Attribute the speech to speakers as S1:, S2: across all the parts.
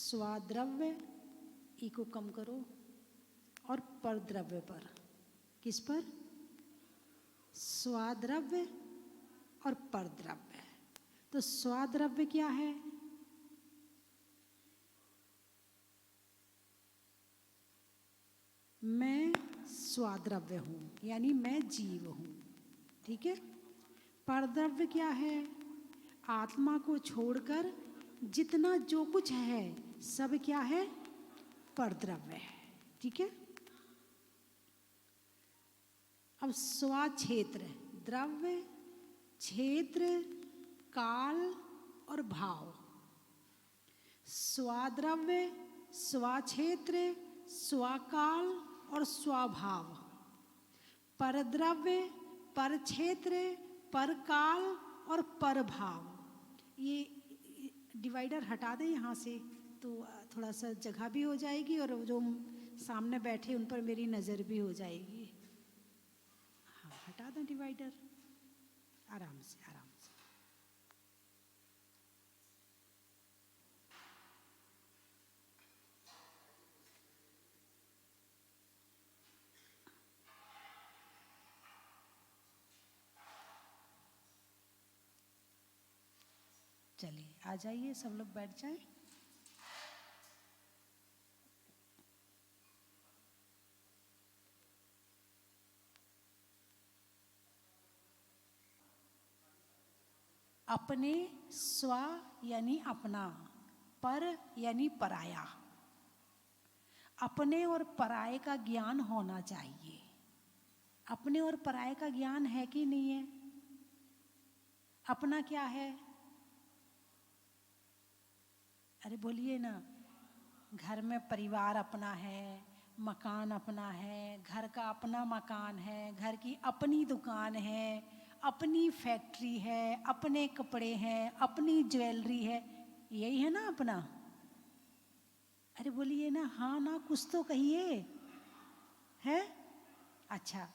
S1: स्वाद्रव्य ई को कम करो और परद्रव्य पर। किस पर? स्वाद्रव्य और परद्रव्य। तो स्वाद्रव्य क्या है? मैं स्वाद्रव्य हूं, यानी मैं जीव हूं। ठीक है। परद्रव्य क्या है? आत्मा को छोड़कर जितना जो कुछ है सब क्या है? परद्रव्य है। ठीक है। अब स्वाक्षेत्र, द्रव्य, क्षेत्र, काल और भाव। स्वाद्रव्य, स्वाक्षेत्र, स्वाकाल और स्वभाव। परद्रव्य, परक्षेत्र, परकाल और परभाव। ये डिवाइडर हटा दें यहाँ से तो थोड़ा सा जगह भी हो जाएगी और जो सामने बैठे उन पर मेरी नज़र भी हो जाएगी। हाँ, हटा दें डिवाइडर, आराम से आराम से। चलिए आ जाइए, सब लोग बैठ जाएं। अपने स्व यानी अपना, पर यानी पराया। अपने और पराये का ज्ञान होना चाहिए। अपने और पराये का ज्ञान है कि नहीं है? अपना क्या है? अरे बोलिए ना। घर में परिवार अपना है, मकान अपना है, घर का अपना मकान है, घर की अपनी दुकान है, अपनी फैक्ट्री है, अपने कपड़े हैं, अपनी ज्वेलरी है, यही है ना अपना? अरे बोलिए ना, हाँ ना, कुछ तो कहिए। है? अच्छा,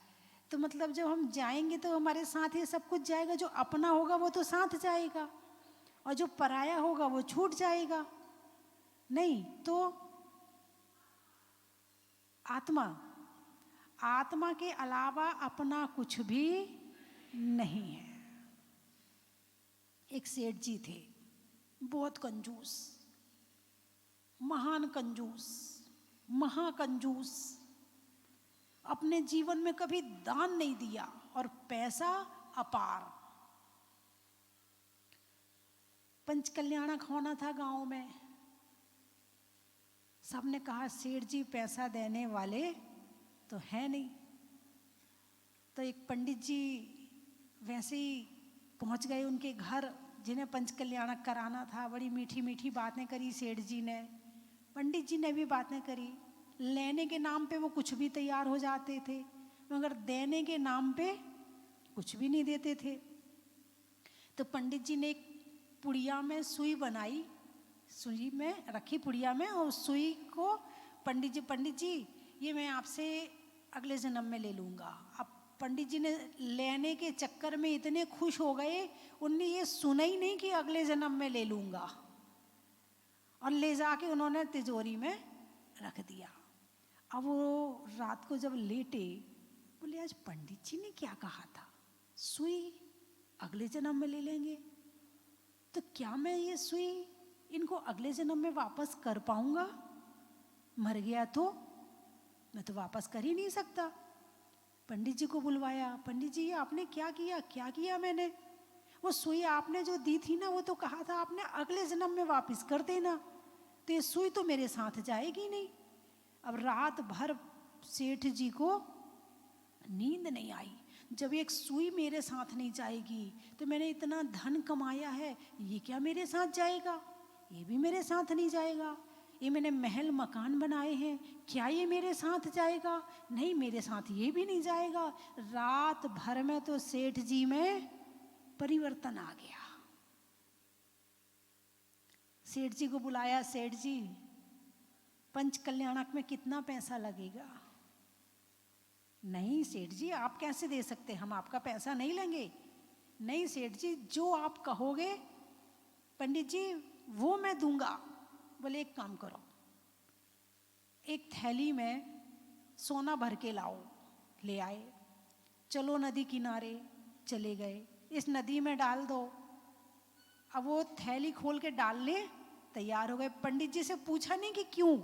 S1: तो मतलब जब हम जाएंगे तो हमारे साथ ये सब कुछ जाएगा। जो अपना होगा वो तो साथ जाएगा और जो पराया होगा वो छूट जाएगा। नहीं तो आत्मा, आत्मा के अलावा अपना कुछ भी नहीं है। एक सेठ जी थे, बहुत कंजूस, महान कंजूस, महाकंजूस। अपने जीवन में कभी दान नहीं दिया और पैसा अपार। पंचकल्याणक होना था गांव में। सबने कहा सेठ जी पैसा देने वाले तो है नहीं। तो एक पंडित जी वैसे ही पहुंच गए उनके घर, जिन्हें पंचकल्याणक कराना था। बड़ी मीठी मीठी बातें करी सेठ जी ने, पंडित जी ने भी बातें करी। लेने के नाम पे वो कुछ भी तैयार हो जाते थे, मगर देने के नाम पे कुछ भी नहीं देते थे। तो पंडित जी ने एक पुड़िया में सुई बनाई, सुई में रखी पुड़िया में, और सुई को पंडित जी ये मैं आपसे अगले जन्म में ले लूँगा। अब पंडित जी ने लेने के चक्कर में इतने खुश हो गए, उनने ये सुना ही नहीं कि अगले जन्म में ले लूँगा, और ले जाके उन्होंने तिजोरी में रख दिया। अब वो रात को जब लेटे, बोले आज पंडित जी ने क्या कहा था, सुई अगले जन्म में ले लेंगे, तो क्या मैं ये सुई इनको अगले जन्म में वापस कर पाऊंगा? मर गया तो मैं तो वापस कर ही नहीं सकता। पंडित जी को बुलवाया, पंडित जी ये आपने क्या किया? क्या किया मैंने? वो सुई आपने जो दी थी ना, वो तो कहा था आपने अगले जन्म में वापस कर देना, तो ये सुई तो मेरे साथ जाएगी नहीं। अब रात भर सेठ जी को नींद नहीं आई। जब एक सुई मेरे साथ नहीं जाएगी तो मैंने इतना धन कमाया है, ये क्या मेरे साथ जाएगा? ये भी मेरे साथ नहीं जाएगा। ये मैंने महल मकान बनाए हैं, क्या ये मेरे साथ जाएगा? नहीं, मेरे साथ ये भी नहीं जाएगा। रात भर में तो सेठ जी में परिवर्तन आ गया। सेठ जी को बुलाया, सेठ जी पंचकल्याणक में कितना पैसा लगेगा? नहीं सेठ जी आप कैसे दे सकते, हम आपका पैसा नहीं लेंगे। नहीं सेठ जी जो आप कहोगे पंडित जी वो मैं दूंगा। बोले एक काम करो, एक थैली में सोना भर के लाओ। ले आए, चलो नदी किनारे चले गए, इस नदी में डाल दो। अब वो थैली खोल के डालने तैयार हो गए। पंडित जी से पूछा नहीं कि क्यों,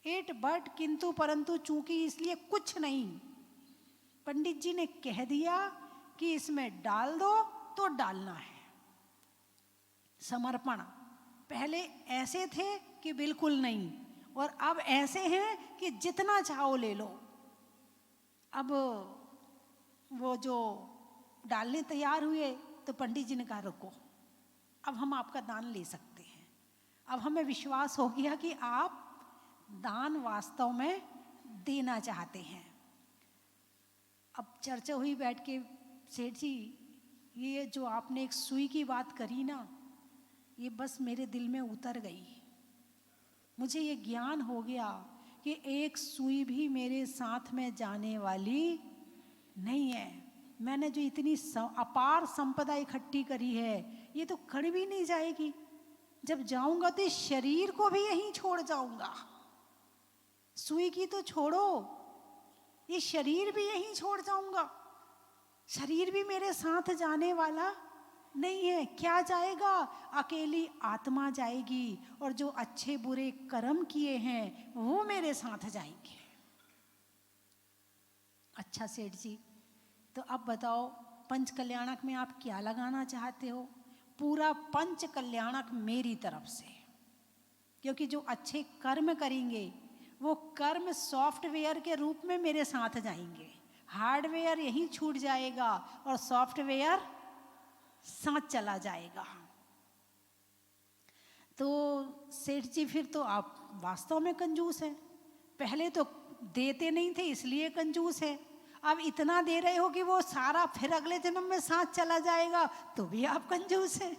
S1: एट बट किंतु परंतु चूंकि, इसलिए कुछ नहीं। पंडित जी ने कह दिया कि इसमें डाल दो तो डालना है। समर्पण। पहले ऐसे थे कि बिल्कुल नहीं, और अब ऐसे हैं कि जितना चाहो ले लो। अब वो जो डालने तैयार हुए तो पंडित जी ने कहा रुको, अब हम आपका दान ले सकते हैं। अब हमें विश्वास हो गया कि आप दान वास्तव में देना चाहते हैं। अब चर्चा हुई बैठ के, सेठ जी ये जो आपने एक सुई की बात करी ना, ये बस मेरे दिल में उतर गई। मुझे ये ज्ञान हो गया कि एक सुई भी मेरे साथ में जाने वाली नहीं है। मैंने जो इतनी अपार संपदा इकट्ठी करी है, ये तो कड़ भी नहीं जाएगी। जब जाऊंगा तो इस शरीर को भी यहीं छोड़ जाऊंगा। सुई की तो छोड़ो, ये शरीर भी यहीं छोड़ जाऊंगा। शरीर भी मेरे साथ जाने वाला नहीं है। क्या जाएगा? अकेली आत्मा जाएगी, और जो अच्छे बुरे कर्म किए हैं वो मेरे साथ जाएंगे। अच्छा सेठ जी, तो अब बताओ पंच कल्याणक में आप क्या लगाना चाहते हो? पूरा पंच कल्याणक मेरी तरफ से, क्योंकि जो अच्छे कर्म करेंगे वो कर्म सॉफ्टवेयर के रूप में मेरे साथ जाएंगे। हार्डवेयर यहीं छूट जाएगा और सॉफ्टवेयर साथ चला जाएगा। तो सेठ जी फिर तो आप वास्तव में कंजूस हैं। पहले तो देते नहीं थे इसलिए कंजूस है, अब इतना दे रहे हो कि वो सारा फिर अगले जन्म में साथ चला जाएगा, तो भी आप कंजूस हैं।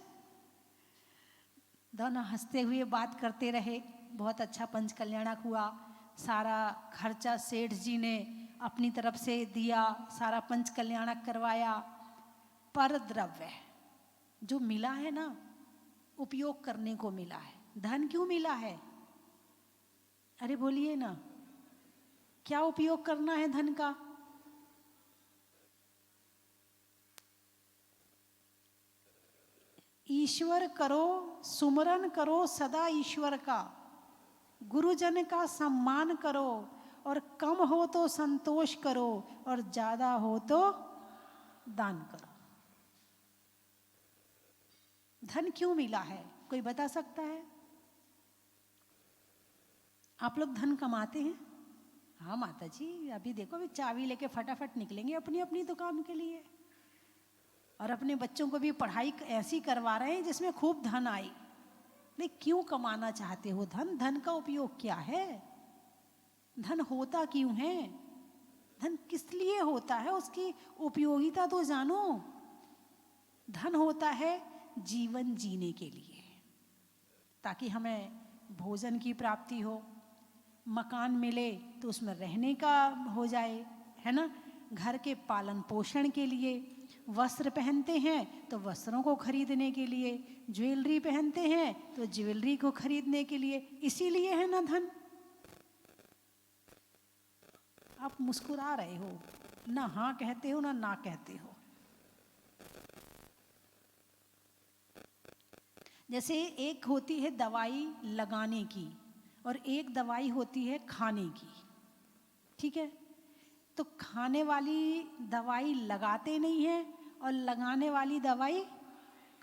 S1: दोनों हंसते हुए बात करते रहे। बहुत अच्छा पंच कल्याणक हुआ। सारा खर्चा सेठ जी ने अपनी तरफ से दिया, सारा पंच कल्याणक करवाया। पर द्रव्य जो मिला है ना, उपयोग करने को मिला है। धन क्यों मिला है? अरे बोलिए ना, क्या उपयोग करना है धन का? ईश्वर करो, सुमरन करो सदा ईश्वर का, गुरुजन का सम्मान करो, और कम हो तो संतोष करो, और ज्यादा हो तो दान करो। धन क्यों मिला है, कोई बता सकता है? आप लोग धन कमाते हैं? हाँ माता जी, अभी देखो, अभी चाबी लेके फटाफट निकलेंगे अपनी अपनी दुकान के लिए, और अपने बच्चों को भी पढ़ाई ऐसी करवा रहे हैं जिसमें खूब धन आए। नहीं, क्यों कमाना चाहते हो धन? धन का उपयोग क्या है? धन होता क्यों है? धन किस लिए होता है? उसकी उपयोगिता तो जानो। धन होता है जीवन जीने के लिए, ताकि हमें भोजन की प्राप्ति हो, मकान मिले तो उसमें रहने का हो जाए, है ना, घर के पालन पोषण के लिए, वस्त्र पहनते हैं तो वस्त्रों को खरीदने के लिए, ज्वेलरी पहनते हैं तो ज्वेलरी को खरीदने के लिए, इसीलिए है ना धन। आप मुस्कुरा रहे हो, ना हाँ कहते हो ना कहते हो। जैसे एक होती है दवाई लगाने की और एक दवाई होती है खाने की, ठीक है? तो खाने वाली दवाई लगाते नहीं है और लगाने वाली दवाई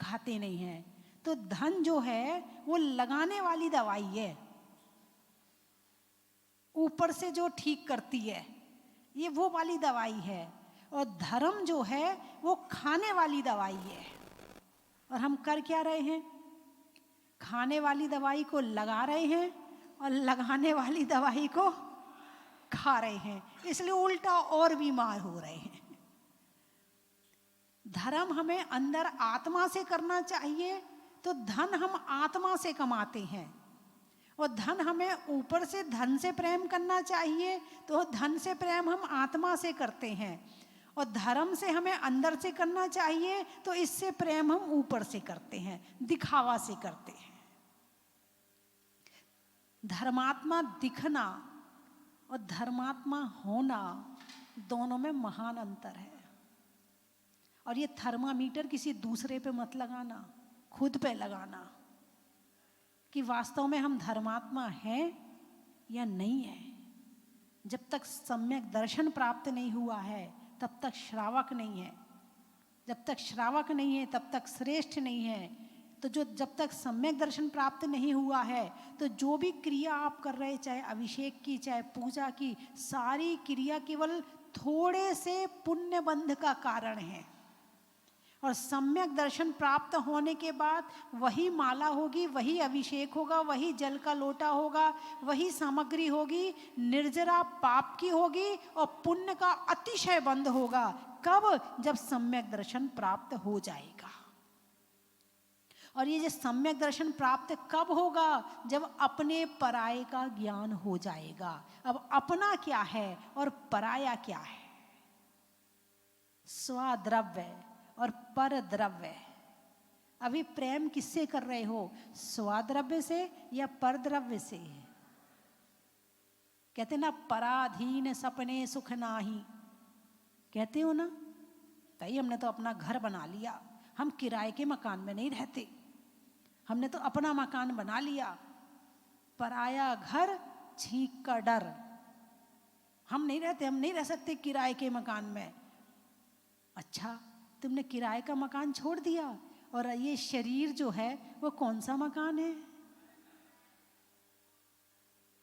S1: खाते नहीं है। तो धन जो है वो लगाने वाली दवाई है, ऊपर से जो ठीक करती है, ये वो वाली दवाई है। और धर्म जो है वो खाने वाली दवाई है। और हम कर क्या रहे हैं? खाने वाली दवाई को लगा रहे हैं और लगाने वाली दवाई को खा रहे हैं, इसलिए उल्टा और बीमार हो रहे हैं। धर्म हमें अंदर आत्मा से करना चाहिए, तो धन हम आत्मा से कमाते हैं। और धन हमें ऊपर से धन से प्रेम करना चाहिए, तो धन से प्रेम हम आत्मा से करते हैं। और धर्म से हमें अंदर से करना चाहिए, तो इससे प्रेम हम ऊपर से करते हैं, दिखावा से करते हैं। धर्मात्मा दिखना और धर्मात्मा होना दोनों में महान अंतर है। और ये थर्मामीटर किसी दूसरे पे मत लगाना, खुद पे लगाना कि वास्तव में हम धर्मात्मा हैं या नहीं है। जब तक सम्यक दर्शन प्राप्त नहीं हुआ है तब तक श्रावक नहीं है, जब तक श्रावक नहीं है तब तक श्रेष्ठ नहीं है। तो जब तक सम्यक दर्शन प्राप्त नहीं हुआ है तो जो भी क्रिया आप कर रहे, चाहे अभिषेक की चाहे पूजा की, सारी क्रिया केवल थोड़े से पुण्य बंध का कारण है। और सम्यक दर्शन प्राप्त होने के बाद वही माला होगी, वही अभिषेक होगा, वही जल का लोटा होगा, वही सामग्री होगी, निर्जरा पाप की होगी और पुण्य का अतिशय बंध होगा। कब? जब सम्यक दर्शन प्राप्त हो जाएगा। और ये जो सम्यक दर्शन प्राप्त कब होगा? जब अपने पराये का ज्ञान हो जाएगा। अब अपना क्या है और पराया क्या है? स्वद्रव्य और पर द्रव्य। अभी प्रेम किससे कर रहे हो? स्वद्रव्य से या पर द्रव्य से? कहते ना, पराधीन सपने सुख नाही, कहते हो ना। भाई हमने तो अपना घर बना लिया, हम किराए के मकान में नहीं रहते, हमने तो अपना मकान बना लिया। पराया घर छींक का डर, हम नहीं रहते, हम नहीं रह सकते किराए के मकान में। अच्छा, तुमने किराए का मकान छोड़ दिया और ये शरीर जो है वो कौन सा मकान है?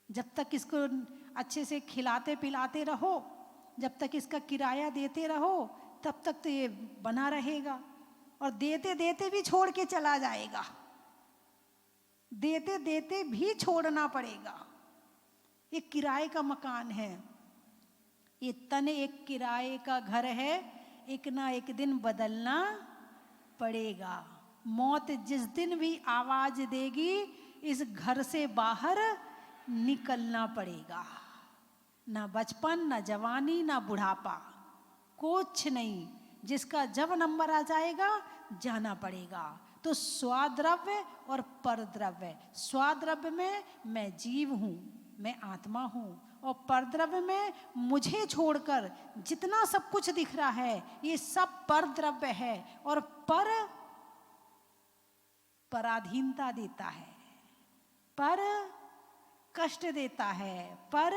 S1: जब तक इसको अच्छे से खिलाते पिलाते रहो, जब तक इसका किराया देते रहो, तब तक तो ये बना रहेगा। और देते देते भी छोड़ के चला जाएगा, देते देते भी छोड़ना पड़ेगा। ये किराए का मकान है, ये तन एक किराए का घर है, एक ना एक दिन बदलना पड़ेगा। मौत जिस दिन भी आवाज देगी, इस घर से बाहर निकलना पड़ेगा। ना बचपन, ना जवानी, ना बुढ़ापा, कुछ नहीं। जिसका जब नंबर आ जाएगा जाना पड़ेगा। तो स्वाद्रव्य और परद्रव्य। स्वाद्रव्य में मैं जीव हूं, मैं आत्मा हूं, और परद्रव्य में मुझे छोड़कर जितना सब कुछ दिख रहा है ये सब परद्रव्य है। और पर पराधीनता देता है, पर कष्ट देता है, पर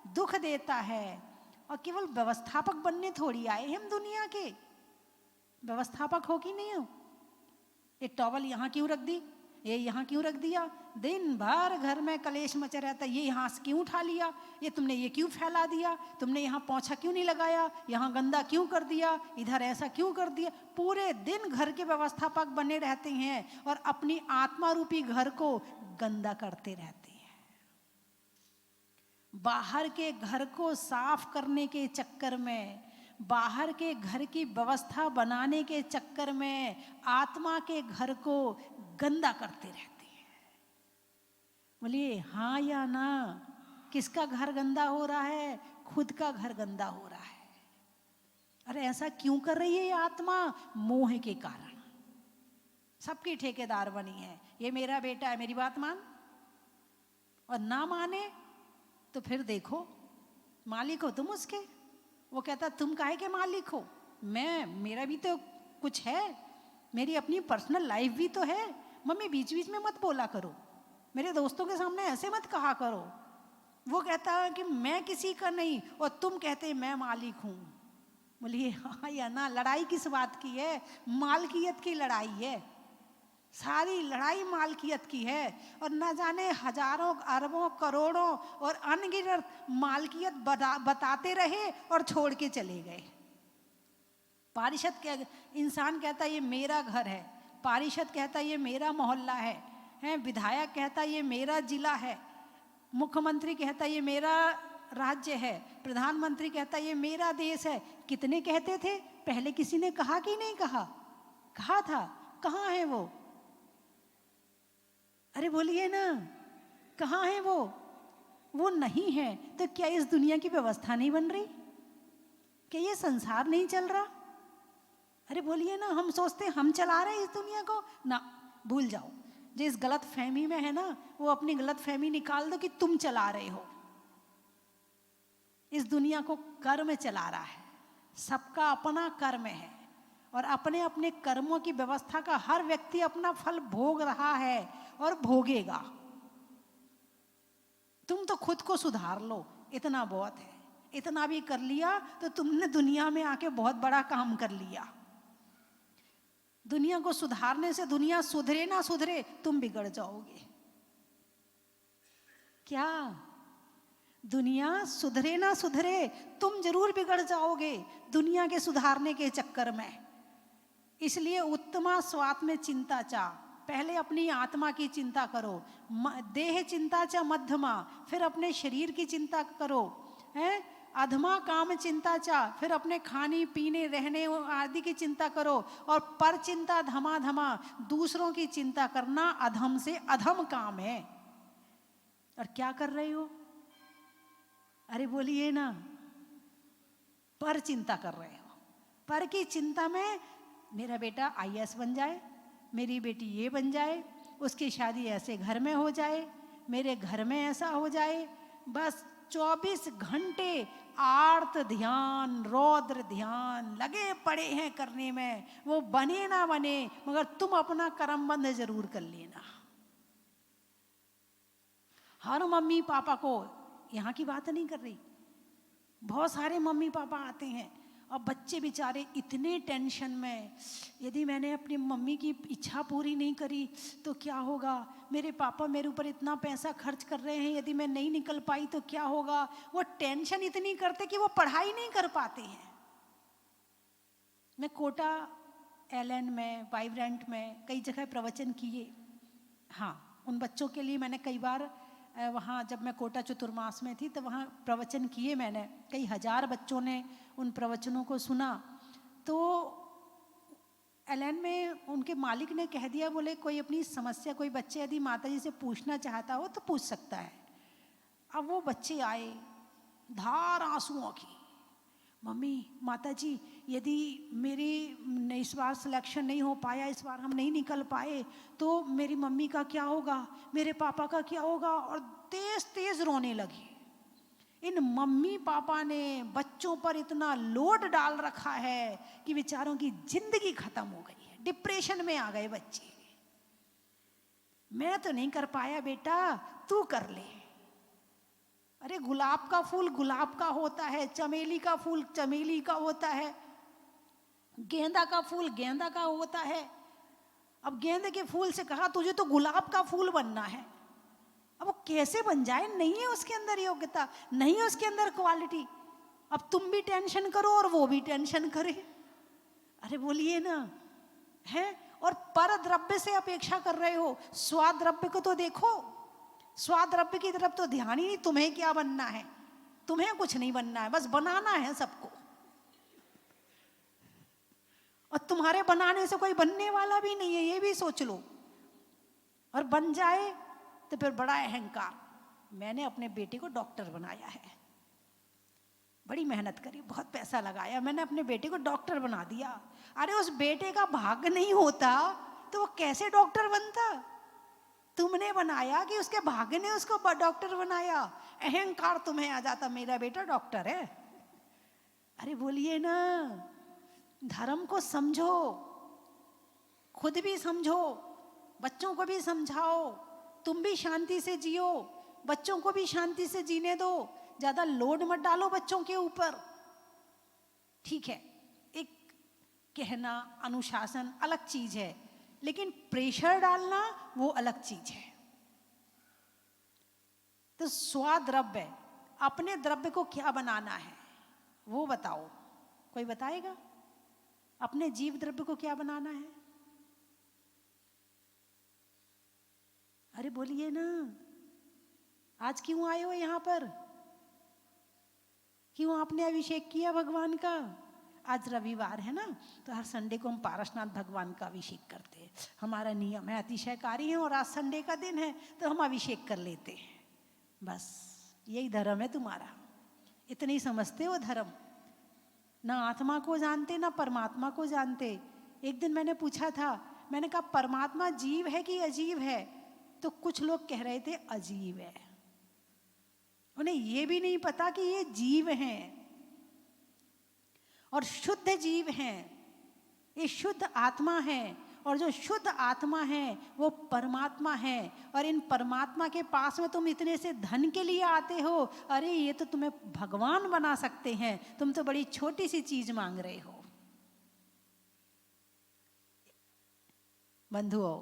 S1: दुख देता है। और केवल व्यवस्थापक बनने थोड़ी आए हम दुनिया के। व्यवस्थापक हो कि नहीं हो? ये टॉवल यहाँ क्यों रख दी, ये यहाँ क्यों रख दिया, दिन भर घर में कलेश मचा रहता है, ये यहाँ से क्यों उठा लिया, ये तुमने ये क्यों फैला दिया, तुमने यहाँ पोंछा क्यों नहीं लगाया, यहाँ गंदा क्यों कर दिया, इधर ऐसा क्यों कर दिया। पूरे दिन घर के व्यवस्थापक बने रहते हैं और अपनी आत्मा रूपी घर को गंदा करते रहते हैं। बाहर के घर को साफ करने के चक्कर में, बाहर के घर की व्यवस्था बनाने के चक्कर में आत्मा के घर को गंदा करते रहते हैं। बोलिए हाँ या ना? किसका घर गंदा हो रहा है? खुद का घर गंदा हो रहा है। अरे ऐसा क्यों कर रही है ये आत्मा? मोह के कारण। सबकी ठेकेदार बनी है, ये मेरा बेटा है, मेरी बात मान। और ना माने तो फिर देखो, मालिक हो तुम उसके। वो कहता तुम काहे के मालिक हो? मेरा भी तो कुछ है, मेरी अपनी पर्सनल लाइफ भी तो है। मम्मी बीच बीच में मत बोला करो, मेरे दोस्तों के सामने ऐसे मत कहा करो। वो कहता है कि मैं किसी का नहीं, और तुम कहते मैं मालिक हूँ। बोलिए हाँ या ना? लड़ाई किस बात की है? मालकियत की लड़ाई है। सारी लड़ाई मालकियत की है। और न जाने हजारों अरबों करोड़ों और अनगिनत मालकियत बताते रहे और छोड़ के चले गए। पारिषद के इंसान कहता ये मेरा घर है, पारिषद कहता ये मेरा मोहल्ला है, विधायक कहता ये मेरा जिला है, मुख्यमंत्री कहता ये मेरा राज्य है, प्रधानमंत्री कहता ये मेरा देश है। कितने कहते थे? पहले किसी ने कहा कि नहीं कहा? कहा था। कहाँ है वो? अरे बोलिए ना, कहाँ है वो? वो नहीं है तो क्या इस दुनिया की व्यवस्था नहीं बन रही? क्या ये संसार नहीं चल रहा? अरे बोलिए ना। हम सोचते हम चला रहे हैं इस दुनिया को ना, भूल जाओ। जो इस गलत फहमी में है ना, वो अपनी गलत फहमी निकाल दो कि तुम चला रहे हो। इस दुनिया को कर्म चला रहा है, सबका अपना कर्म है और अपने अपने कर्मों की व्यवस्था का हर व्यक्ति अपना फल भोग रहा है और भोगेगा। तुम तो खुद को सुधार लो, इतना बहुत है। इतना भी कर लिया तो तुमने दुनिया में आके बहुत बड़ा काम कर लिया। दुनिया को सुधारने से दुनिया सुधरे ना सुधरे तुम बिगड़ जाओगे। क्या? दुनिया सुधरे ना सुधरे तुम जरूर बिगड़ जाओगे दुनिया के सुधारने के चक्कर में। इसलिए उत्तमा स्वात्म में चिंता चा, पहले अपनी आत्मा की चिंता करो, देह चिंता चा मध्यमा, फिर अपने शरीर की चिंता करो, हैं? अधमा काम चिंता चा, फिर अपने खाने पीने रहने आदि की चिंता करो, और पर चिंता धमा धमा, दूसरों की चिंता करना अधम से अधम काम है। और क्या कर रहे हो? अरे बोलिए ना, पर चिंता कर रहे हो। पर की चिंता में मेरा बेटा आईएएस बन जाए, मेरी बेटी ये बन जाए, उसकी शादी ऐसे घर में हो जाए, मेरे घर में ऐसा हो जाए। बस 24 घंटे आर्त ध्यान, रौद्र ध्यान लगे पड़े हैं करने में। वो बने ना बने, मगर तुम अपना कर्म बंद जरूर कर लेना। हर मम्मी पापा को, यहाँ की बात नहीं कर रही, बहुत सारे मम्मी पापा आते हैं और बच्चे बेचारे इतने टेंशन में, यदि मैंने अपनी मम्मी की इच्छा पूरी नहीं करी तो क्या होगा, मेरे पापा मेरे ऊपर इतना पैसा खर्च कर रहे हैं, यदि मैं नहीं निकल पाई तो क्या होगा। वो टेंशन इतनी करते कि वो पढ़ाई नहीं कर पाते हैं। मैं कोटा, एलएन में, वाइब्रेंट में कई जगह प्रवचन किए। हाँ, उन बच्चों के लिए मैंने कई बार वहाँ, जब मैं कोटा चतुर्मास में थी तो वहाँ प्रवचन किए मैंने। कई हजार बच्चों ने उन प्रवचनों को सुना। तो एलएन में उनके मालिक ने कह दिया, बोले कोई अपनी समस्या, कोई बच्चे यदि माता जी से पूछना चाहता हो तो पूछ सकता है। अब वो बच्चे आए धार आंसुओं की, मम्मी माता जी यदि मेरी इस बार सिलेक्शन नहीं हो पाया, इस बार हम नहीं निकल पाए तो मेरी मम्मी का क्या होगा, मेरे पापा का क्या होगा। और तेज तेज रोने लगी। इन मम्मी पापा ने बच्चों पर इतना लोड डाल रखा है कि बेचारों की जिंदगी खत्म हो गई है, डिप्रेशन में आ गए बच्चे। मैं तो नहीं कर पाया बेटा, तू कर ले। अरे गुलाब का फूल गुलाब का होता है, चमेली का फूल चमेली का होता है, गेंदा का फूल गेंदा का होता है। अब गेंदे के फूल से कहा तुझे तो गुलाब का फूल बनना है, अब वो कैसे बन जाए? नहीं है उसके अंदर योग्यता, नहीं है उसके अंदर क्वालिटी। अब तुम भी टेंशन करो और वो भी टेंशन करे। अरे बोलिए ना, है? और पर द्रव्य से अपेक्षा कर रहे हो, स्वाद द्रव्य को तो देखो। स्वाद द्रव्य की तरफ तो ध्यान ही नहीं। तुम्हें क्या बनना है? तुम्हें कुछ नहीं बनना है, बस बनाना है सबको। और तुम्हारे बनाने से कोई बनने वाला भी नहीं है, ये भी सोच लो। और बन जाए तो फिर बड़ा अहंकार। मैंने अपने बेटे को डॉक्टर बनाया है, बड़ी मेहनत करी, बहुत पैसा लगाया, मैंने अपने बेटे को डॉक्टर बना दिया। अरे उस बेटे का भाग्य नहीं होता तो वो कैसे डॉक्टर बनता? तुमने बनाया कि उसके भाग्य ने उसको डॉक्टर बनाया। अहंकार तुम्हें आ जाता, मेरा बेटा डॉक्टर है। अरे बोलिए ना, धर्म को समझो, खुद भी समझो, बच्चों को भी समझाओ, तुम भी शांति से जियो, बच्चों को भी शांति से जीने दो। ज्यादा लोड मत डालो बच्चों के ऊपर। ठीक है, एक कहना, अनुशासन अलग चीज है, लेकिन प्रेशर डालना वो अलग चीज है। तो स्वाद्रव्य, अपने द्रव्य को क्या बनाना है वो बताओ। कोई बताएगा? अपने जीव द्रव्य को क्या बनाना है? अरे बोलिए ना, आज क्यों आए हो यहां पर? क्यों आपने अभिषेक किया भगवान का? आज रविवार है ना, तो हर संडे को हम पारसनाथ भगवान का अभिषेक करते हैं, हमारा नियम है, अतिशयकारी है। और आज संडे का दिन है तो हम अभिषेक कर लेते हैं। बस यही धर्म है तुम्हारा। इतनी समझते हो धर्म, ना आत्मा को जानते ना परमात्मा को जानते। एक दिन मैंने पूछा था, मैंने कहा परमात्मा जीव है कि अजीब है? तो कुछ लोग कह रहे थे अजीब है। उन्हें यह भी नहीं पता कि ये जीव हैं और शुद्ध जीव हैं, ये शुद्ध आत्मा है, और जो शुद्ध आत्मा है वो परमात्मा है। और इन परमात्मा के पास में तुम इतने से धन के लिए आते हो, अरे ये तो तुम्हें भगवान बना सकते हैं, तुम तो बड़ी छोटी सी चीज मांग रहे हो। बंधुओं,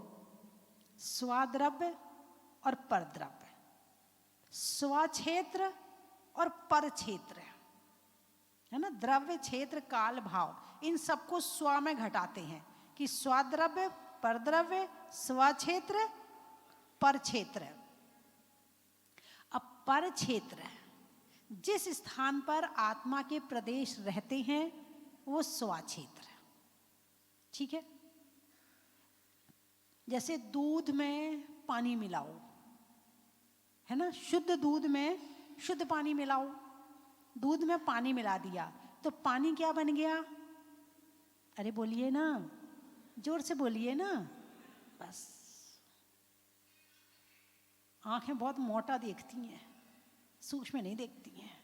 S1: स्वाद्रव्य और परद्रव्य, स्वक्षेत्र और पर क्षेत्र, है ना, द्रव्य क्षेत्र काल भाव, इन सबको स्व में घटाते हैं कि स्वाद्रव्य, परद्रव्य, स्वक्षेत्र, पर क्षेत्र। अब पर क्षेत्र, जिस स्थान पर आत्मा के प्रदेश रहते हैं वो स्वक्षेत्र, ठीक है। जैसे दूध में पानी मिलाओ, है ना, शुद्ध दूध में शुद्ध पानी मिलाओ, दूध में पानी मिला दिया तो पानी क्या बन गया? अरे बोलिए ना, जोर से बोलिए ना। बस आंखें बहुत मोटा देखती हैं, सूक्ष्म नहीं देखती हैं।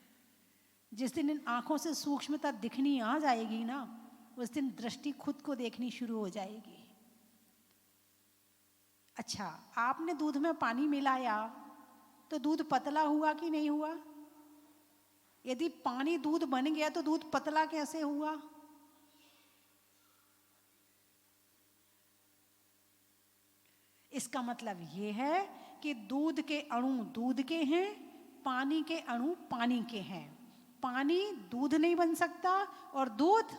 S1: जिस दिन इन आंखों से सूक्ष्मता दिखनी आ जाएगी ना, उस दिन दृष्टि खुद को देखनी शुरू हो जाएगी। अच्छा, आपने दूध में पानी मिलाया तो दूध पतला हुआ कि नहीं हुआ? यदि पानी दूध बन गया तो दूध पतला कैसे हुआ? इसका मतलब यह है कि दूध के अणु दूध के हैं, पानी के अणु पानी के हैं। पानी दूध नहीं बन सकता और दूध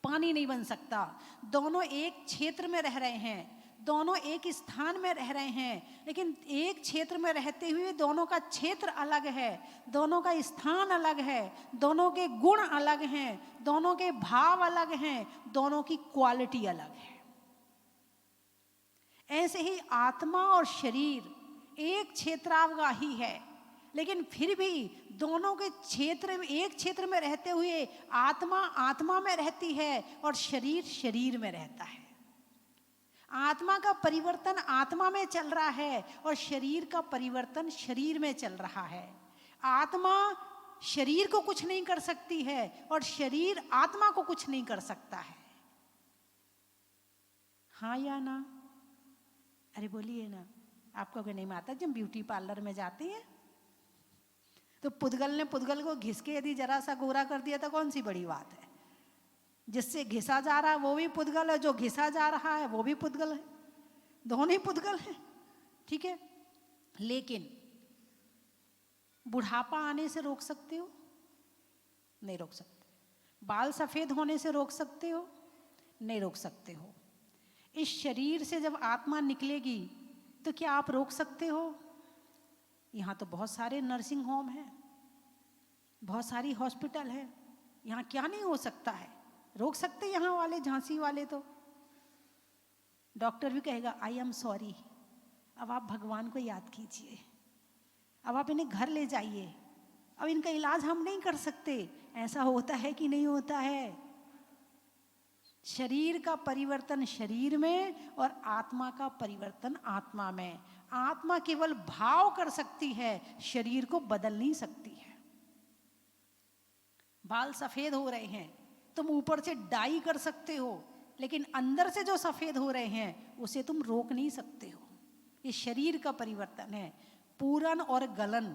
S1: पानी नहीं बन सकता। दोनों एक क्षेत्र में रह रहे हैं, दोनों एक स्थान में रह रहे हैं, लेकिन एक क्षेत्र में रहते हुए दोनों का क्षेत्र अलग है, दोनों का स्थान अलग है, दोनों के गुण अलग हैं, दोनों के भाव अलग हैं, दोनों की क्वालिटी अलग है। ऐसे ही आत्मा और शरीर एक क्षेत्रावगाही है, लेकिन फिर भी दोनों के क्षेत्र में, एक क्षेत्र में रहते हुए आत्मा आत्मा में रहती है और शरीर शरीर में रहता है। आत्मा का परिवर्तन आत्मा में चल रहा है और शरीर का परिवर्तन शरीर में चल रहा है। आत्मा शरीर को कुछ नहीं कर सकती है और शरीर आत्मा को कुछ नहीं कर सकता है। हाँ या ना? अरे बोलिए ना। आपको अगर नहीं माता, जब ब्यूटी पार्लर में जाते हैं तो पुद्गल ने पुद्गल को घिस के यदि जरा सा गोरा कर दिया तो कौन सी बड़ी बात है? जिससे घिसा जा रहा है वो भी पुद्गल है, जो घिसा जा रहा है वो भी पुद्गल है, दोनों ही पुद्गल हैं, ठीक है। लेकिन बुढ़ापा आने से रोक सकते हो? नहीं रोक सकते। बाल सफेद होने से रोक सकते हो? नहीं रोक सकते हो। इस शरीर से जब आत्मा निकलेगी तो क्या आप रोक सकते हो? यहाँ तो बहुत सारे नर्सिंग होम हैं, बहुत सारी हॉस्पिटल है, यहाँ क्या नहीं हो सकता है? रोक सकते यहाँ वाले, झांसी वाले तो डॉक्टर भी कहेगा आई एम सॉरी, अब आप भगवान को याद कीजिए, अब आप इन्हें घर ले जाइए, अब इनका इलाज हम नहीं कर सकते। ऐसा होता है कि नहीं होता है? शरीर का परिवर्तन शरीर में और आत्मा का परिवर्तन आत्मा में। आत्मा केवल भाव कर सकती है, शरीर को बदल नहीं सकती है। बाल सफेद हो रहे हैं, तुम ऊपर से डाई कर सकते हो, लेकिन अंदर से जो सफेद हो रहे हैं उसे तुम रोक नहीं सकते हो। ये शरीर का परिवर्तन है। पूरन और गलन,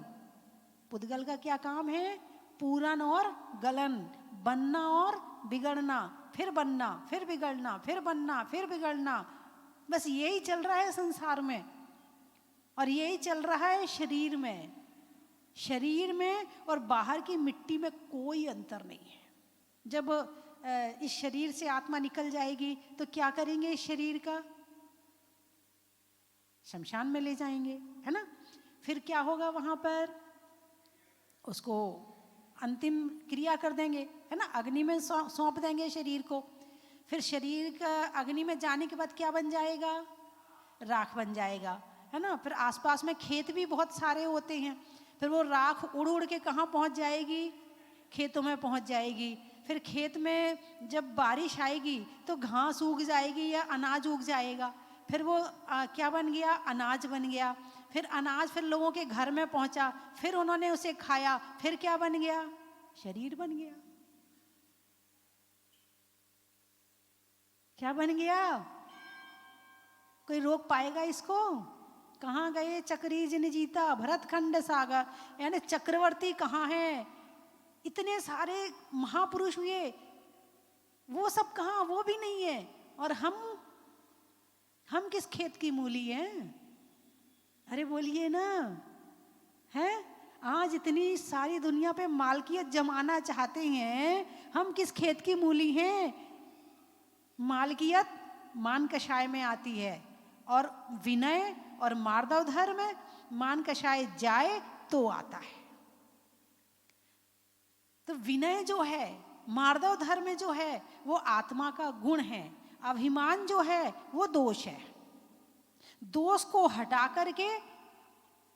S1: पुद्गल का क्या काम है? पूरन और गलन, बनना और बिगड़ना, फिर बनना, फिर बिगड़ना, फिर बनना, फिर बिगड़ना। बस यही चल रहा है संसार में और यही चल रहा है शरीर में। शरीर में और बाहर की मिट्टी में कोई अंतर नहीं है। जब इस शरीर से आत्मा निकल जाएगी तो क्या करेंगे? इस शरीर का शमशान में ले जाएंगे, है ना। फिर क्या होगा? वहां पर उसको अंतिम क्रिया कर देंगे, है ना, अग्नि में सौंप देंगे शरीर को। फिर शरीर का अग्नि में जाने के बाद क्या बन जाएगा? राख बन जाएगा, है ना। फिर आसपास में खेत भी बहुत सारे होते हैं, फिर वो राख उड़ उड़ के कहाँ पहुँच जाएगी? खेतों में पहुँच जाएगी। फिर खेत में जब बारिश आएगी तो घास उग जाएगी या अनाज उग जाएगा, फिर वो क्या बन गया, अनाज बन गया। फिर अनाज फिर लोगों के घर में पहुंचा, फिर उन्होंने उसे खाया, फिर क्या बन गया, शरीर बन गया। क्या बन गया? कोई रोक पाएगा इसको? कहाँ गए चक्री जिन जीता भरतखंड सागर, यानी चक्रवर्ती कहाँ हैं? इतने सारे महापुरुष हुए, वो सब कहाँ? वो भी नहीं है। और हम किस खेत की मूली हैं? अरे बोलिए ना, हैं? आज इतनी सारी दुनिया पे मालकियत जमाना चाहते हैं, हम किस खेत की मूली हैं? मालकियत मान कषाय में आती है, और विनय और मार्दव धर्म मान कषाय जाए तो आता है। तो विनय जो है, मार्दव धर्म जो है, वो आत्मा का गुण है। अभिमान जो है वो दोष है। दोष को हटा करके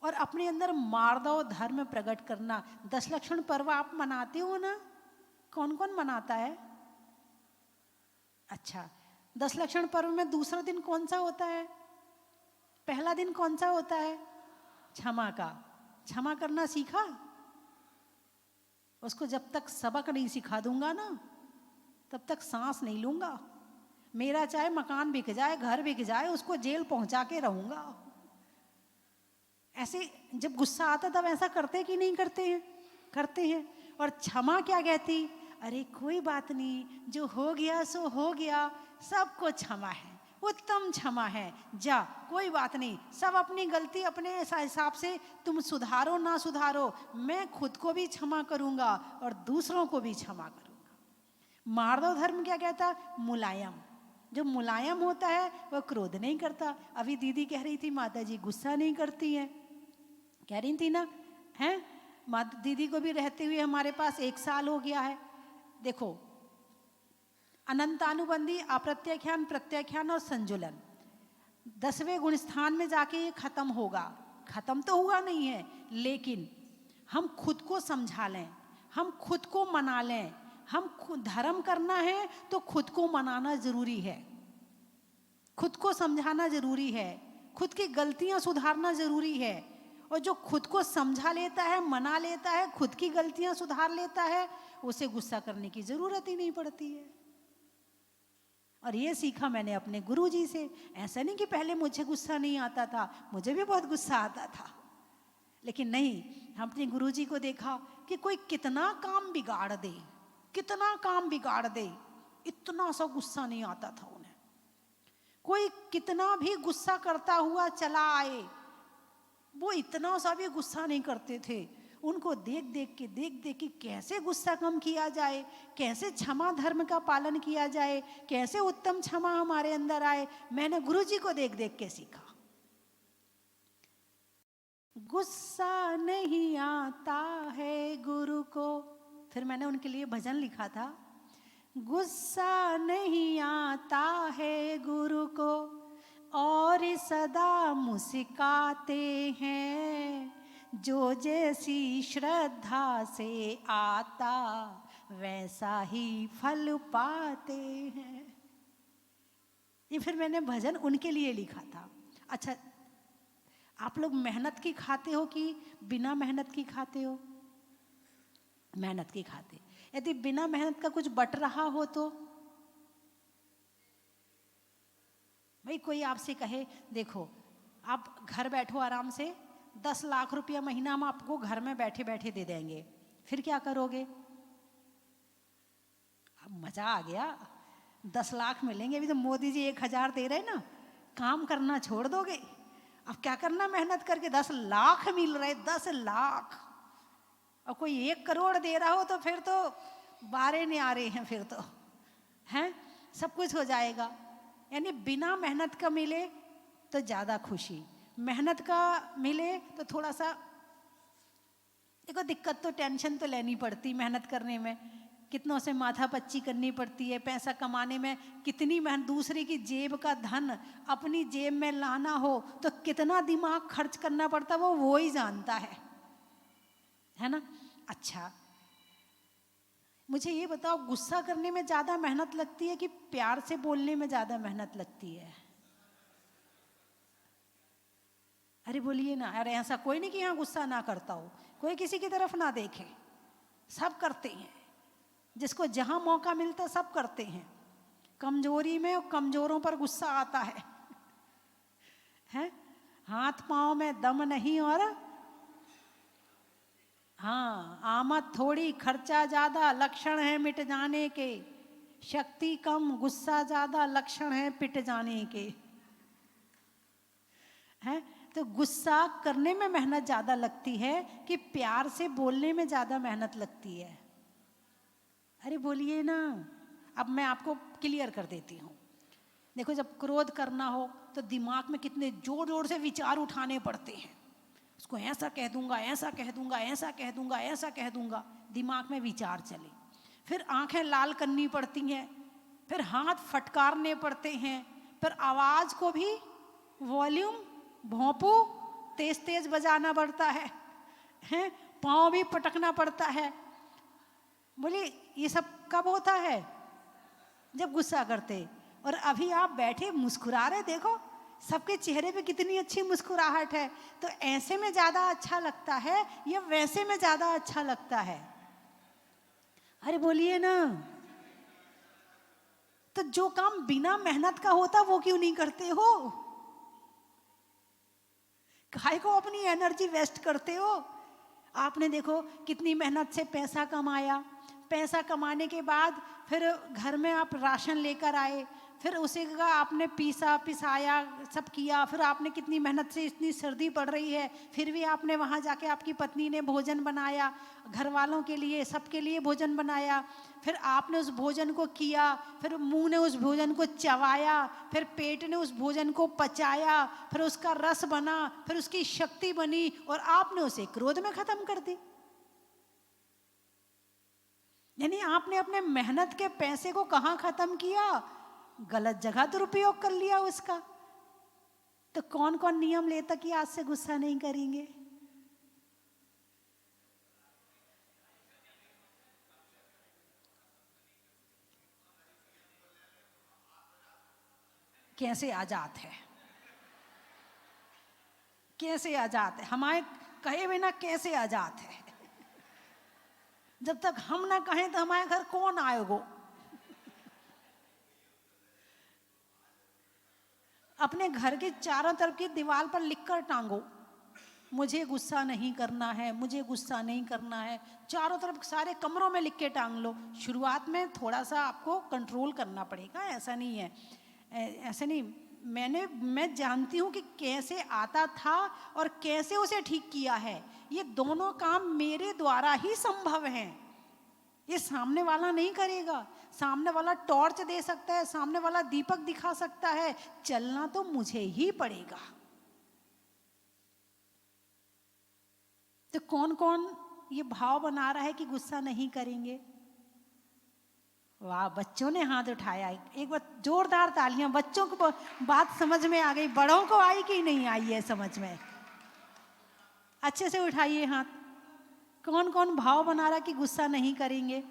S1: और अपने अंदर मार्दव धर्म प्रकट करना। 10 लक्षण पर्व आप मनाते हो ना? कौन कौन मनाता है? अच्छा, 10 लक्षण पर्व में दूसरा दिन कौन सा होता है? पहला दिन कौन सा होता है? क्षमा का। क्षमा करना सीखा? उसको जब तक सबक नहीं सिखा दूंगा ना, तब तक सांस नहीं लूंगा। मेरा चाहे मकान बिक जाए, घर बिक जाए, उसको जेल पहुंचा के रहूंगा। ऐसे जब गुस्सा आता तब ऐसा करते कि नहीं करते हैं? करते हैं। और क्षमा क्या कहती? अरे कोई बात नहीं, जो हो गया सो हो गया, सबको क्षमा है, उत्तम क्षमा है, जा कोई बात नहीं, सब अपनी गलती अपने हिसाब से तुम सुधारो ना सुधारो, मैं खुद को भी क्षमा करूंगा और दूसरों को भी क्षमा करूंगा। मार्दव धर्म क्या कहता? मुलायम। जो मुलायम होता है वह क्रोध नहीं करता। अभी दीदी कह रही थी माता जी गुस्सा नहीं करती हैं, कह रही थी ना, हैं? माता दीदी को भी रहते हुए हमारे पास 1 साल हो गया है। देखो, अनंतानुबंधी, अप्रत्याख्यान, प्रत्याख्यान और संजुलन 10वें गुण स्थान में जाके ये खत्म होगा। खत्म तो हुआ नहीं है, लेकिन हम खुद को समझा लें, हम खुद को मना लें। हम धर्म करना है तो खुद को मनाना जरूरी है, खुद को समझाना जरूरी है, खुद की गलतियां सुधारना जरूरी है। और जो खुद को समझा लेता है, मना लेता है, खुद की गलतियां सुधार लेता है, उसे गुस्सा करने की जरूरत ही नहीं पड़ती है। और ये सीखा मैंने अपने गुरुजी से। ऐसा नहीं कि पहले मुझे गुस्सा नहीं आता था, मुझे भी बहुत गुस्सा आता था, लेकिन नहीं, हम अपने गुरुजी को देखा कि कोई कितना काम बिगाड़ दे, कितना काम बिगाड़ दे, इतना सा गुस्सा नहीं आता था उन्हें। कोई कितना भी गुस्सा करता हुआ चला आए, वो इतना सा भी गुस्सा नहीं करते थे। उनको देख देख के कैसे गुस्सा कम किया जाए, कैसे क्षमा धर्म का पालन किया जाए, कैसे उत्तम क्षमा हमारे अंदर आए, मैंने गुरुजी को देख देख के सीखा। गुस्सा नहीं आता है गुरु को, फिर मैंने उनके लिए भजन लिखा था, गुस्सा नहीं आता है गुरु को और सदा मुस्काते हैं, जो जैसी श्रद्धा से आता वैसा ही फल पाते हैं। ये फिर मैंने भजन उनके लिए लिखा था। अच्छा, आप लोग मेहनत की खाते हो कि बिना मेहनत की खाते हो? मेहनत की खाते। यदि बिना मेहनत का कुछ बट रहा हो तो भाई, कोई आपसे कहे देखो आप घर बैठो आराम से, 10 लाख रुपया महीना हम आपको घर में बैठे बैठे दे देंगे, फिर क्या करोगे? अब मजा आ गया, 10 लाख मिलेंगे। अभी तो मोदी जी 1000 दे रहे ना, काम करना छोड़ दोगे? अब क्या करना मेहनत करके? 10 लाख मिल रहे, 10 लाख। और कोई 1 करोड़ दे रहा हो तो फिर तो बारे नहीं आ रहे हैं, फिर तो हैं, सब कुछ हो जाएगा। यानी बिना मेहनत का मिले तो ज़्यादा खुशी, मेहनत का मिले तो थोड़ा सा देखो दिक्कत, तो टेंशन तो लेनी पड़ती मेहनत करने में, कितनों से माथा पच्ची करनी पड़ती है, पैसा कमाने में कितनी मेहनत, दूसरे की जेब का धन अपनी जेब में लाना हो तो कितना दिमाग खर्च करना पड़ता, वो ही जानता है ना। अच्छा, मुझे ये बताओ, गुस्सा करने में ज्यादा मेहनत लगती है कि प्यार से बोलने में ज्यादा मेहनत लगती है? अरे बोलिए ना। अरे ऐसा कोई नहीं कि यहाँ गुस्सा ना करता हो, कोई किसी की तरफ ना देखे, सब करते हैं। जिसको जहां मौका मिलता सब करते हैं। कमजोरी में और कमजोरों पर गुस्सा आता है? हाथ पांव में दम नहीं और हाँ, आमद थोड़ी खर्चा ज्यादा लक्षण है मिट जाने के, शक्ति कम गुस्सा ज्यादा लक्षण है पिट जाने के। है तो गुस्सा करने में मेहनत ज्यादा लगती है कि प्यार से बोलने में ज्यादा मेहनत लगती है? अरे बोलिए ना। अब मैं आपको क्लियर कर देती हूँ। देखो, जब क्रोध करना हो तो दिमाग में कितने जोर जोर से विचार उठाने पड़ते हैं। उसको ऐसा कह दूंगा, ऐसा कह दूंगा, ऐसा कह दूंगा, ऐसा कह दूंगा, दिमाग में विचार चले। फिर आंखें लाल करनी पड़ती हैं, फिर हाथ फटकारने पड़ते हैं, फिर आवाज को भी वॉल्यूम भोंपू तेज तेज बजाना पड़ता है? पाँव भी पटकना पड़ता है। बोलिए, ये सब कब होता है? जब गुस्सा करते। और अभी आप बैठे मुस्कुरा रहे, देखो सबके चेहरे पे कितनी अच्छी मुस्कुराहट है। तो ऐसे में ज्यादा अच्छा लगता है या वैसे में ज्यादा अच्छा लगता है? अरे बोलिए ना। तो जो काम बिना मेहनत का होता वो क्यों नहीं करते हो? काहे को अपनी एनर्जी वेस्ट करते हो? आपने देखो कितनी मेहनत से पैसा कमाया, पैसा कमाने के बाद फिर घर में आप राशन लेकर आए, फिर उसे का आपने पीसा पिसाया सब किया, फिर आपने कितनी मेहनत से, इतनी सर्दी पड़ रही है फिर भी आपने वहाँ जाके आपकी पत्नी ने भोजन बनाया, घर वालों के लिए सबके लिए भोजन बनाया, फिर आपने उस भोजन को किया, फिर मुंह ने उस भोजन को चबाया, फिर पेट ने उस भोजन को पचाया, फिर उसका रस बना, फिर उसकी शक्ति बनी और आपने उसे क्रोध में खत्म कर दी। यानी आपने अपने मेहनत के पैसे को कहाँ खत्म किया? गलत जगह दुरुपयोग कर लिया उसका। तो कौन कौन नियम लेता कि आज से गुस्सा नहीं करेंगे? कैसे आजाद है, कैसे आजाद है, हमारे कहे बिना कैसे आजाद है? जब तक हम ना कहें तो हमारे घर कौन आएगो? अपने घर के चारों तरफ की दीवार पर लिखकर टांगो, मुझे गुस्सा नहीं करना है, मुझे गुस्सा नहीं करना है। चारों तरफ सारे कमरों में लिख के टांग लो। शुरुआत में थोड़ा सा आपको कंट्रोल करना पड़ेगा, ऐसा नहीं है, ऐसा नहीं। मैं जानती हूँ कि कैसे आता था और कैसे उसे ठीक किया है। ये दोनों काम मेरे द्वारा ही संभव हैं, ये सामने वाला नहीं करेगा। सामने वाला टॉर्च दे सकता है, सामने वाला दीपक दिखा सकता है, चलना तो मुझे ही पड़ेगा। तो कौन कौन ये भाव बना रहा है कि गुस्सा नहीं करेंगे? वाह, बच्चों ने हाथ उठाया। एक बार जोरदार तालियां। बच्चों को बात समझ में आ गई, बड़ों को आई कि नहीं आई है समझ में? अच्छे से उठाइए हाथ। कौन कौन भाव बना रहा कि गुस्सा नहीं करेंगे?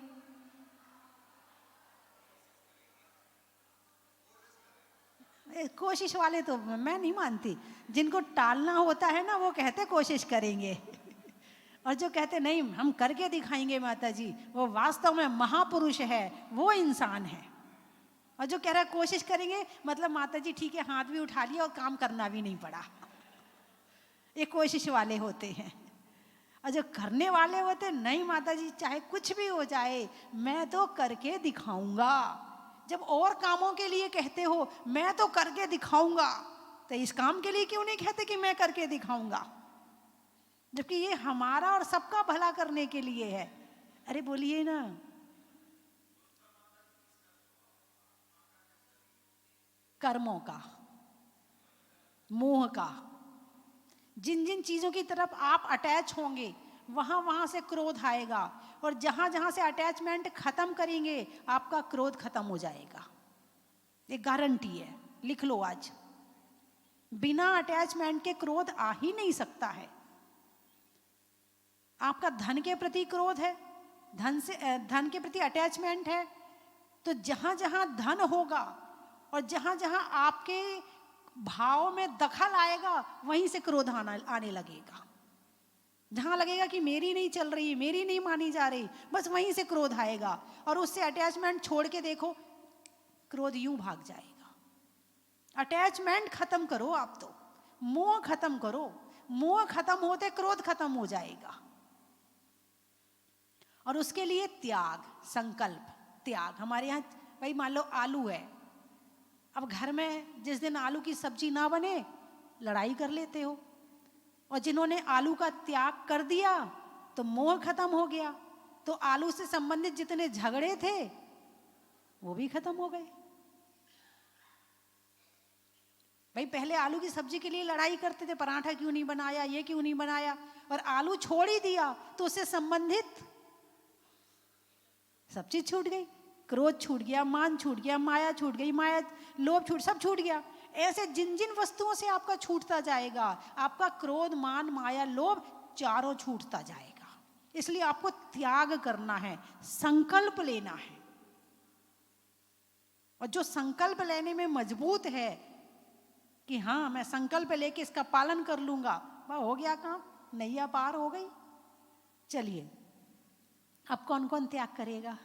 S1: कोशिश वाले तो मैं नहीं मानती। जिनको टालना होता है ना वो कहते कोशिश करेंगे और जो कहते नहीं हम करके दिखाएंगे माता जी, वो वास्तव में महापुरुष है, वो इंसान है। और जो कह रहा है कोशिश करेंगे, मतलब माता जी ठीक है हाथ भी उठा लिया और काम करना भी नहीं पड़ा। ये कोशिश वाले होते हैं। और जो करने वाले होते नहीं माता जी चाहे कुछ भी हो जाए मैं तो करके दिखाऊंगा। जब और कामों के लिए कहते हो मैं तो करके दिखाऊंगा, तो इस काम के लिए क्यों नहीं कहते कि मैं करके दिखाऊंगा? जबकि ये हमारा और सबका भला करने के लिए है। अरे बोलिए ना। कर्मों का, मोह का। जिन जिन चीजों की तरफ आप अटैच होंगे वहां वहां से क्रोध आएगा, और जहां जहां से अटैचमेंट खत्म करेंगे आपका क्रोध खत्म हो जाएगा। ये गारंटी है, लिख लो आज। बिना अटैचमेंट के क्रोध आ ही नहीं सकता है। आपका धन के प्रति क्रोध है, धन के प्रति अटैचमेंट है, तो जहाँ जहाँ धन होगा और जहाँ जहाँ आपके भाव में दखल आएगा वहीं से क्रोध आने लगेगा। जहाँ लगेगा कि मेरी नहीं चल रही, मेरी नहीं मानी जा रही, बस वहीं से क्रोध आएगा। और उससे अटैचमेंट छोड़ के देखो, क्रोध यूं भाग जाएगा। अटैचमेंट खत्म करो, आप तो मोह खत्म करो। मोह खत्म होते क्रोध खत्म हो जाएगा। और उसके लिए त्याग, संकल्प, त्याग। हमारे यहाँ भाई मान लो आलू है, अब घर में जिस दिन आलू की सब्जी ना बने लड़ाई कर लेते हो, और जिन्होंने आलू का त्याग कर दिया तो मोह खत्म हो गया, तो आलू से संबंधित जितने झगड़े थे वो भी खत्म हो गए। भाई पहले आलू की सब्जी के लिए लड़ाई करते थे, पराठा क्यों नहीं बनाया, ये क्यों नहीं बनाया, और आलू छोड़ ही दिया तो उससे संबंधित सब चीज छूट गई। क्रोध छूट गया, मान छूट गया, माया छूट गई, माया लोभ छूट, सब छूट गया। ऐसे जिन जिन वस्तुओं से आपका छूटता जाएगा, आपका क्रोध, मान, माया, लोभ चारों छूटता जाएगा। इसलिए आपको त्याग करना है, संकल्प लेना है। और जो संकल्प लेने में मजबूत है कि हाँ मैं संकल्प लेके इसका पालन कर लूंगा, वह हो गया काम, नैया पार हो गई। चलिए अब कौन कौन त्याग करेगा?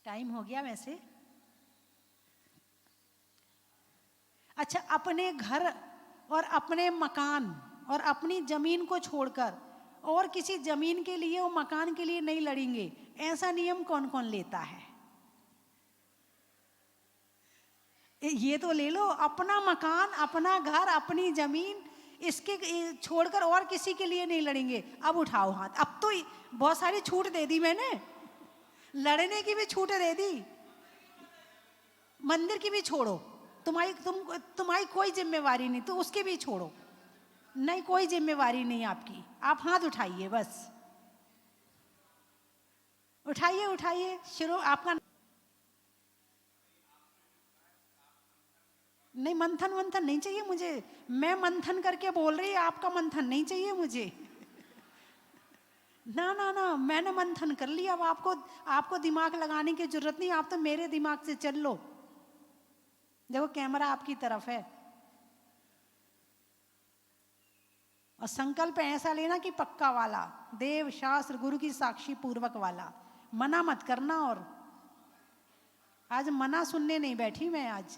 S1: टाइम हो गया वैसे। अच्छा, अपने घर और अपने मकान और अपनी जमीन को छोड़कर और किसी जमीन के लिए और मकान के लिए नहीं लड़ेंगे, ऐसा नियम कौन कौन लेता है? ये तो ले लो, अपना मकान, अपना घर, अपनी जमीन, इसके छोड़कर और किसी के लिए नहीं लड़ेंगे। अब उठाओ हाथ। अब तो बहुत सारी छूट दे दी मैंने, लड़ने की भी छूट दे दी, मंदिर की भी छोड़ो, तुम्हारी कोई जिम्मेवारी नहीं, तो उसकी भी छोड़ो, नहीं कोई जिम्मेवारी नहीं आपकी। आप हाथ उठाइए, बस उठाइए उठाइए, शुरू आपका। नहीं, मंथन वंथन नहीं चाहिए मुझे, मैं मंथन करके बोल रही, आपका मंथन नहीं चाहिए मुझे। ना ना ना, मैंने मंथन कर लिया, अब आपको दिमाग लगाने की जरूरत नहीं, आप तो मेरे दिमाग से चल लो। देखो कैमरा आपकी तरफ है। और संकल्प ऐसा लेना कि पक्का वाला, देव शास्त्र गुरु की साक्षी पूर्वक वाला, मना मत करना। और आज मना सुनने नहीं बैठी मैं आज।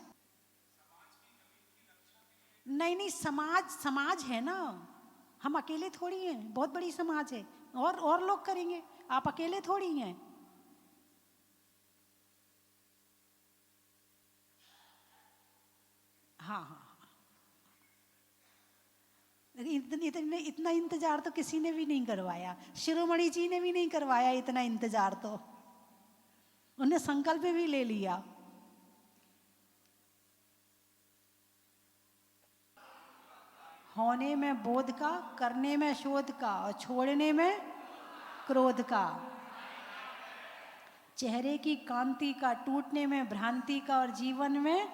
S1: नहीं नहीं, समाज है ना, हम अकेले थोड़ी हैं, बहुत बड़ी समाज है, और लोग करेंगे, आप अकेले थोड़ी हैं। हाँ हाँ, इतना इंतजार तो किसी ने भी नहीं करवाया, शिरोमणि जी ने भी नहीं करवाया इतना इंतजार, तो उन्हें संकल्प भी ले लिया। होने में बोध का, करने में शोध का, और छोड़ने में क्रोध का, चेहरे की कांति का, टूटने में भ्रांति का, और जीवन में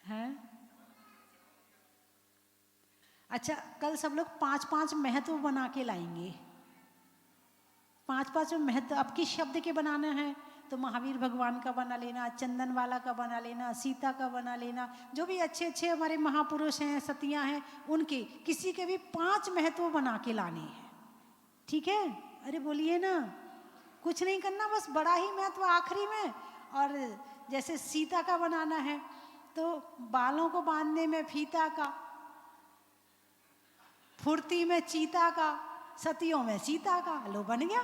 S1: है। अच्छा, कल सब लोग 5-5 महत्व बना के लाएंगे। 5-5 महत्व आपकी शब्द के बनाना है, तो महावीर भगवान का बना लेना, चंदन वाला का बना लेना, सीता का बना लेना, जो भी अच्छे अच्छे हमारे महापुरुष हैं, सतियां हैं, उनके किसी के भी 5 महत्व बना के लाने हैं। ठीक है? अरे बोलिए ना, कुछ नहीं करना, बस बड़ा ही महत्व आखिरी में। और जैसे सीता का बनाना है तो बालों को बांधने में फीता का, फुर्ती में चीता का, सतियों में सीता का। लो बन गया।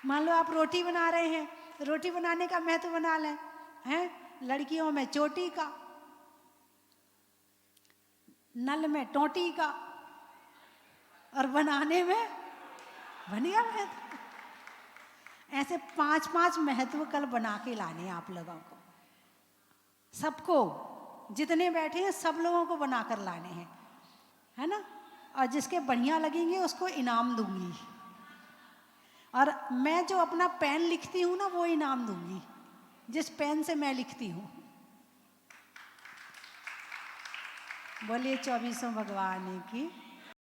S1: मान लो आप रोटी बना रहे हैं, रोटी बनाने का महत्व बना लें, हैं? लड़कियों में चोटी का, नल में टोटी का, और बनाने में बन गया महत्व। ऐसे 5-5 महत्व कल बना के लाने आप लोगों को, सबको, जितने बैठे हैं सब लोगों को बनाकर लाने हैं, है ना? और जिसके बढ़िया लगेंगे उसको इनाम दूंगी, और मैं जो अपना पेन लिखती हूँ ना वो इनाम दूंगी। जिस पेन से मैं लिखती हूँ। बोलिए 24 भगवान की।